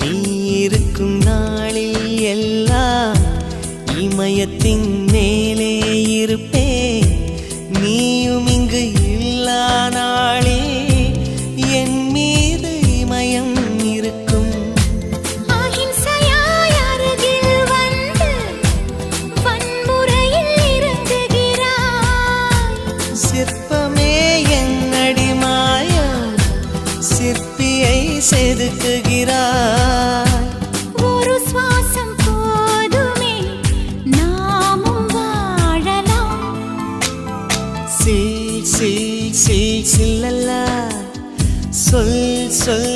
நீ இருக்கும் நாளில் எல்லாம் இமயத்தின் மேலே இருப்பே. நீயும் இங்கு இல்லா நாளே என் மீது இமயம் இருக்கும். அஹிம்சையாய் அருகில் வந்து வன்முறையில் இறங்குகிறாய். சிற்பமே என் அடிமாயா சிற்பியை செதுக்குகிறாய். ஒரு சுவாசம் போதுமே நாமும் வாழலாம். சில் சில் சில் சில்லல்லா சொல் சொல்